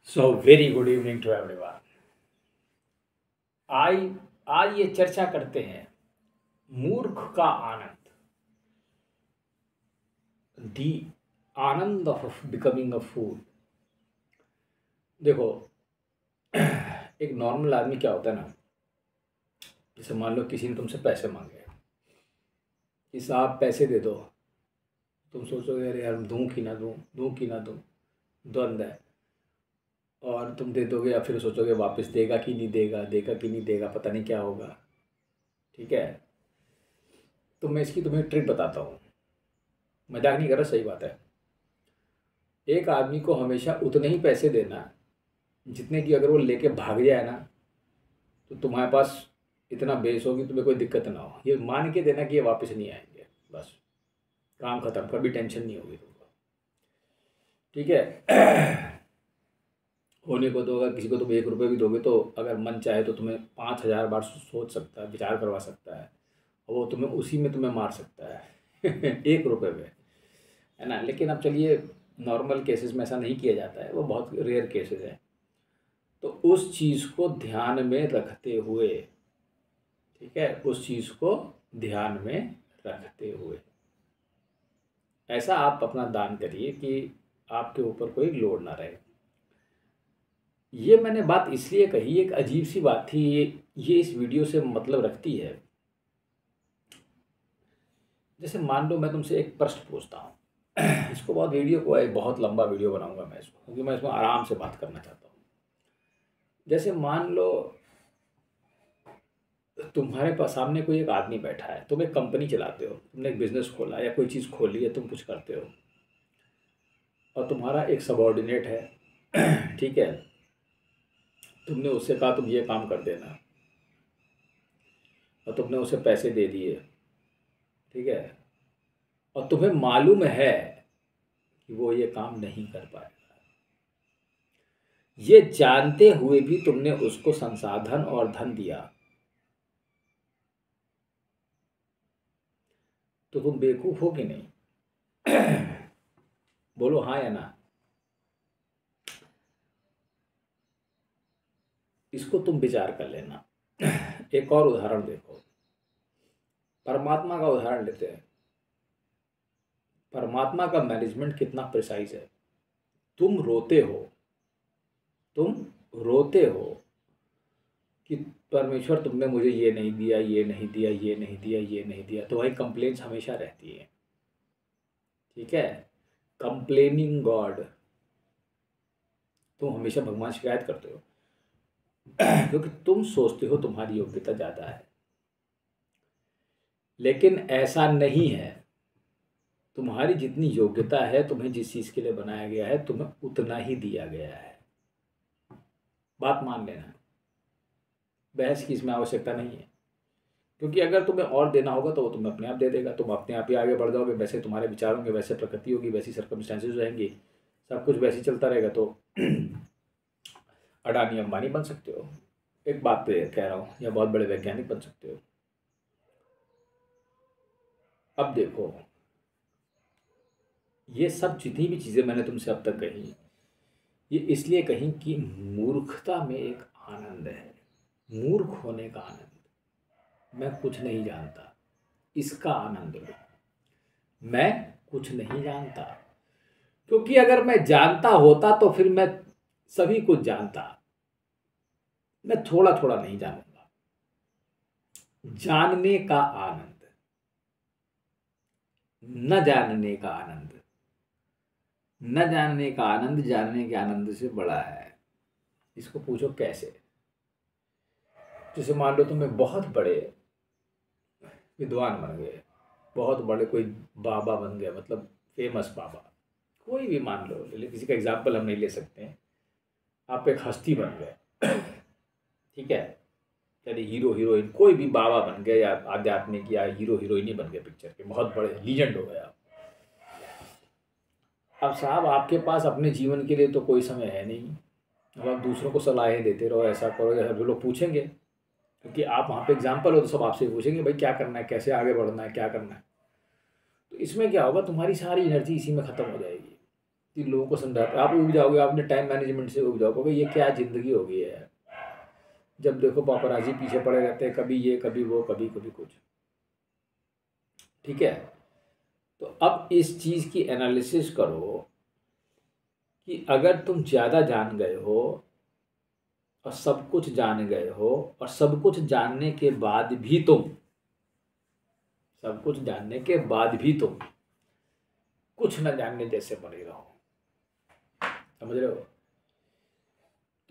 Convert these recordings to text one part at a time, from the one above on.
So very good evening to everyone. आज आज ये चर्चा करते हैं मूर्ख का आनंद, दी आनंद ऑफ बिकमिंग अ फूल। देखो, एक नॉर्मल आदमी क्या होता है ना, जैसे मान लो किसी ने तुमसे पैसे मांगे कि साहब पैसे दे दो। तुम सोचोगे अरे यार दूँ कि ना दूँ, दूँ कि ना दूँ, द्वंद्व है। और तुम दे दोगे या फिर सोचोगे वापस देगा कि नहीं देगा, देगा कि नहीं देगा, पता नहीं क्या होगा। ठीक है, तो मैं इसकी तुम्हें ट्रिक बताता हूँ, मजाक नहीं कर रहा, सही बात है। एक आदमी को हमेशा उतने ही पैसे देना जितने की अगर वो लेके भाग जाए ना तो तुम्हारे पास इतना बेस हो कि तुम्हें कोई दिक्कत ना हो। ये मान के देना कि ये वापस नहीं आएंगे, बस काम खत्म, कभी टेंशन नहीं होगी तुमको। ठीक है। होने को तो अगर किसी को तुम 1 रुपये भी दोगे तो अगर मन चाहे तो तुम्हें 5,000 बार सोच सकता है, विचार करवा सकता है, और वो तुम्हें उसी में तुम्हें मार सकता है 1 रुपये में, है ना। लेकिन अब चलिए, नॉर्मल केसेस में ऐसा नहीं किया जाता है, वो बहुत रेयर केसेस हैं। तो उस चीज़ को ध्यान में रखते हुए, ठीक है, उस चीज़ को ध्यान में रखते हुए ऐसा आप अपना दान करिए कि आपके ऊपर कोई लोड ना रहे। ये मैंने बात इसलिए कही, एक अजीब सी बात थी, ये इस वीडियो से मतलब रखती है। जैसे मान लो मैं तुमसे एक प्रश्न पूछता हूँ इसको बहुत वीडियो को एक बहुत लंबा वीडियो बनाऊंगा मैं इसको, क्योंकि मैं इसमें आराम से बात करना चाहता हूँ। जैसे मान लो तुम्हारे पास सामने कोई एक आदमी बैठा है, तुम एक कंपनी चलाते हो, तुमने एक बिजनेस खोला या कोई चीज़ खोली है, तुम कुछ करते हो, और तुम्हारा एक सबॉर्डिनेट है ठीक है, तुमने उससे कहा तुम ये काम कर देना, और तुमने उसे पैसे दे दिए, ठीक है, और तुम्हें मालूम है कि वो ये काम नहीं कर पाएगा। ये जानते हुए भी तुमने उसको संसाधन और धन दिया, तो तुम बेवकूफ हो कि नहीं? बोलो हाँ या ना। इसको तुम विचार कर लेना। एक और उदाहरण देखो, परमात्मा का उदाहरण लेते हैं। परमात्मा का मैनेजमेंट कितना प्रिसाइज है। तुम रोते हो, तुम रोते हो कि परमेश्वर तुमने मुझे ये नहीं दिया, ये नहीं दिया, ये नहीं दिया, ये नहीं दिया, तो भाई कंप्लेंट्स हमेशा रहती है। ठीक है, कंप्लेनिंग गॉड, तुम हमेशा भगवान शिकायत करते हो क्योंकि तुम सोचते हो तुम्हारी योग्यता ज़्यादा है। लेकिन ऐसा नहीं है, तुम्हारी जितनी योग्यता है, तुम्हें जिस चीज़ के लिए बनाया गया है, तुम्हें उतना ही दिया गया है। बात मान लेना, बहस की इसमें आवश्यकता नहीं है, क्योंकि अगर तुम्हें और देना होगा तो वो तुम्हें अपने आप दे देगा, तुम अपने आप ही आगे बढ़ जाओगे। वैसे तुम्हारे विचार होंगे, वैसे प्रकृति होगी, वैसी सर्कमस्टेंसेज रहेंगी, सब कुछ वैसे चलता रहेगा, तो अडानी अंबानी बन सकते हो, एक बात पे कह रहा हूँ, या बहुत बड़े वैज्ञानिक बन सकते हो। अब देखो, ये सब जितनी भी चीज़ें मैंने तुमसे अब तक कही, ये इसलिए कही कि मूर्खता में एक आनंद है, मूर्ख होने का आनंद। मैं कुछ नहीं जानता, इसका आनंद लो। मैं कुछ नहीं जानता, क्योंकि अगर मैं जानता होता तो फिर मैं सभी कुछ जानता। मैं थोड़ा थोड़ा नहीं जानूंगा। जानने का आनंद, न जानने का आनंद, न जानने का आनंद जानने के आनंद से बड़ा है। इसको पूछो कैसे। जैसे मान लो तुम्हें बहुत बड़े विद्वान बन गए, बहुत बड़े कोई बाबा बन गए, मतलब फेमस बाबा, कोई भी मान लो, किसी का एग्जाम्पल हम नहीं ले सकते हैं। आप एक हस्ती बन गए, ठीक है, यानी हीरो हीरोइन, कोई भी बाबा बन गए, या आध्यात्मिक या हीरो हीरोइन ही बन गए पिक्चर के, बहुत बड़े लीजेंड हो गए आप। अब साहब आपके पास अपने जीवन के लिए तो कोई समय है नहीं। अब आप दूसरों को सलाहें देते रहो, ऐसा करो, या जो लोग पूछेंगे, क्योंकि आप वहाँ पे एग्जाम्पल हो तो सब आपसे पूछेंगे भाई क्या करना है, कैसे आगे बढ़ना है, क्या करना है। तो इसमें क्या होगा, तुम्हारी सारी एनर्जी इसी में ख़त्म हो जाएगी। तीन लोगों को समझाते आप उग जाओगे, आपने टाइम मैनेजमेंट से उग जाओगे, ये क्या ज़िंदगी हो गई है। जब देखो पापराजी पीछे पड़े रहते हैं, कभी ये कभी वो कभी कभी कुछ। ठीक है, तो अब इस चीज़ की एनालिसिस करो कि अगर तुम ज़्यादा जान गए हो और सब कुछ जान गए हो, और सब कुछ जानने के बाद भी तुम कुछ न जानने जैसे बने रहो, समझ रहे हो,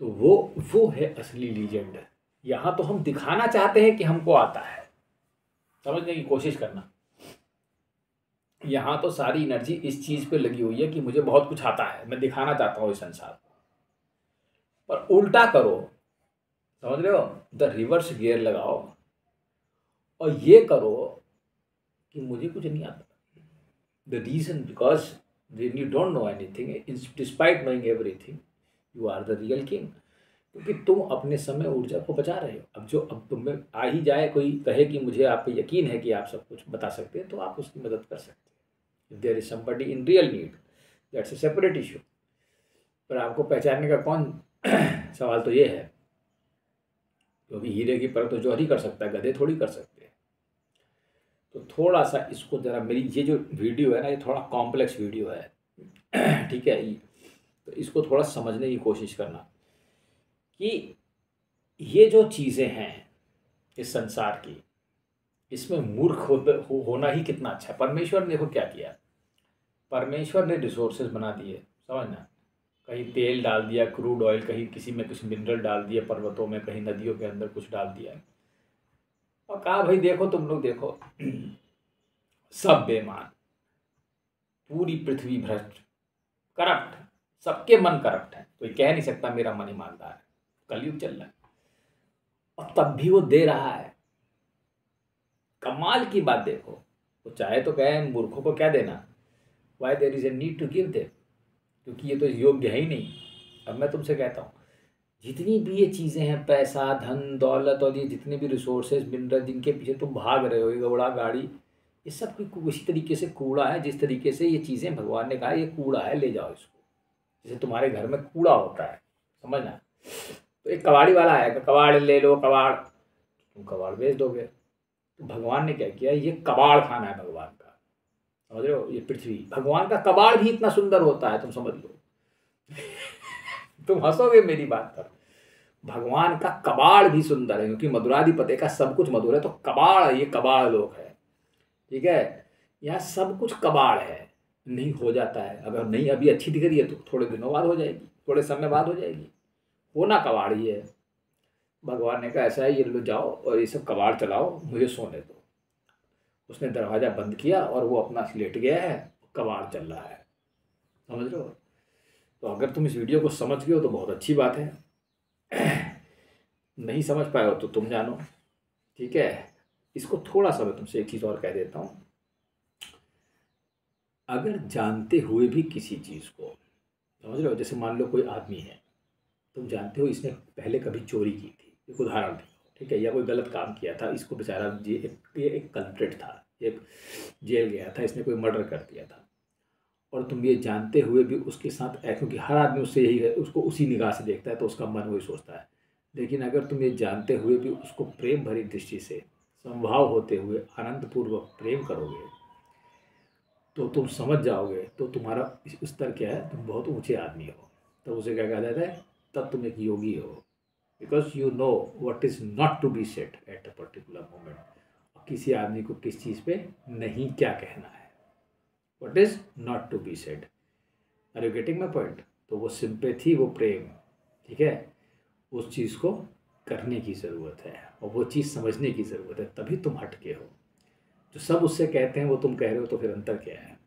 तो वो है असली लीजेंड। यहाँ तो हम दिखाना चाहते हैं कि हमको आता है, समझने की कोशिश करना। यहाँ तो सारी एनर्जी इस चीज़ पे लगी हुई है कि मुझे बहुत कुछ आता है, मैं दिखाना चाहता हूँ इस संसार को। पर उल्टा करो, समझ रहे हो, द रिवर्स गियर लगाओ और ये करो कि मुझे कुछ नहीं आता। The reason because when you don't know anything, despite knowing everything, you are the real king। क्योंकि तुम अपने समय ऊर्जा को बचा रहे हो। अब तुम में आ ही जाए कोई कहे कि मुझे आप पे यकीन है कि आप सब कुछ बता सकते हैं, तो आप उसकी मदद कर सकते हैं। If there is somebody in real need, that's a separate issue। पर आपको पहचानने का कौन सवाल तो ये है, क्योंकि हीरे की परख तो जौहरी कर सकता है, गधे थोड़ी कर सकते हैं। तो थोड़ा सा इसको ज़रा, मेरी ये जो वीडियो है ना, ये थोड़ा कॉम्प्लेक्स वीडियो है ठीक है, तो इसको थोड़ा समझने की कोशिश करना कि ये जो चीज़ें हैं इस संसार की, इसमें मूर्ख होना ही कितना अच्छा है। परमेश्वर ने देखो क्या किया, परमेश्वर ने रिसोर्सेज बना दिए, समझना, कहीं तेल डाल दिया, क्रूड ऑयल, कहीं किसी में कुछ मिनरल डाल दिया पर्वतों में, कहीं नदियों के अंदर कुछ डाल दिया, और कहा भाई देखो तुम लोग देखो सब बेईमान, पूरी पृथ्वी भ्रष्ट, करप्ट, सबके मन करप्ट है, कोई कह नहीं सकता मेरा मन ईमानदार है। कलयुग चल रहा है और तब भी वो दे रहा है। कमाल की बात देखो, वो चाहे तो कहे मूर्खों को क्या देना, why there is a need to give them, क्योंकि ये तो योग्य है ही नहीं। अब मैं तुमसे कहता हूँ, जितनी भी ये चीज़ें हैं, पैसा, धन, दौलत और ये जितने भी रिसोर्सेज, मिनरल, जिनके पीछे तुम भाग रहे हो, ये घोड़ा, गाड़ी, ये सब इसी तरीके से कूड़ा है। जिस तरीके से ये चीज़ें भगवान ने कहा ये कूड़ा है, ले जाओ इसको, जैसे तुम्हारे घर में कूड़ा होता है, समझना। तो एक कबाड़ी वाला आएगा, कबाड़ ले लो, कबाड़, तुम कबाड़ बेच दोगे। तो भगवान ने क्या किया, ये कबाड़ खाना है भगवान का, समझ रहे हो, ये पृथ्वी, भगवान का कबाड़ भी इतना सुंदर होता है, तुम समझ लो तुम हंसोगे मेरी बात पर, भगवान का कबाड़ भी सुंदर है, क्योंकि मधुराधिपति का सब कुछ मधुर है, तो कबाड़, ये कबाड़ लोग है, ठीक है, यहाँ सब कुछ कबाड़ है। नहीं हो जाता है, अगर नहीं अभी अच्छी दिख रही है तो थोड़े दिनों बाद हो जाएगी, थोड़े समय बाद हो जाएगी, होना कबाड़ ही है। भगवान ने कहा ऐसा है, ये लो जाओ और ये सब कबाड़ चलाओ, मुझे सोने दो। उसने दरवाज़ा बंद किया और वो अपना लेट गया है, कबाड़ चल रहा है, समझ रहे हो। तो अगर तुम इस वीडियो को समझ गए हो तो बहुत अच्छी बात है, नहीं समझ पाए हो तो तुम जानो, ठीक है। इसको थोड़ा सा मैं तुमसे एक चीज़ और कह देता हूँ, अगर जानते हुए भी किसी चीज़ को, समझ रहे हो, जैसे मान लो कोई आदमी है, तुम जानते हो इसने पहले कभी चोरी की थी, एक उदाहरण दी, ठीक है, या कोई गलत काम किया था, इसको बेचारा ये एक कल्प्रिट था, एक जेल गया था, इसने कोई मर्डर कर दिया था, और तुम ये जानते हुए भी उसके साथ, क्योंकि हर आदमी उससे यही है, उसको उसी निगाह से देखता है, तो उसका मन वही सोचता है। लेकिन अगर तुम ये जानते हुए भी उसको प्रेम भरी दृष्टि से, समभाव होते हुए आनंदपूर्वक प्रेम करोगे, तो तुम समझ जाओगे, तो तुम्हारा स्तर क्या है, तुम बहुत ऊंचे आदमी हो। तो उसे क्या कहा जाता है, तब तुम एक योगी हो, because you know what is not to be said at a particular moment. किसी आदमी को किस चीज़ पे नहीं क्या कहना है, what is not to be said. Are you getting my point. तो वो सिंपैथी, वो प्रेम, ठीक है, उस चीज़ को करने की ज़रूरत है और वो चीज़ समझने की ज़रूरत है, तभी तुम हटके हो। जो सब उससे कहते हैं वो तुम कह रहे हो, तो फिर अंतर क्या है,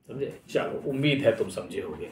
समझे। चलो, उम्मीद है तुम समझे होगे।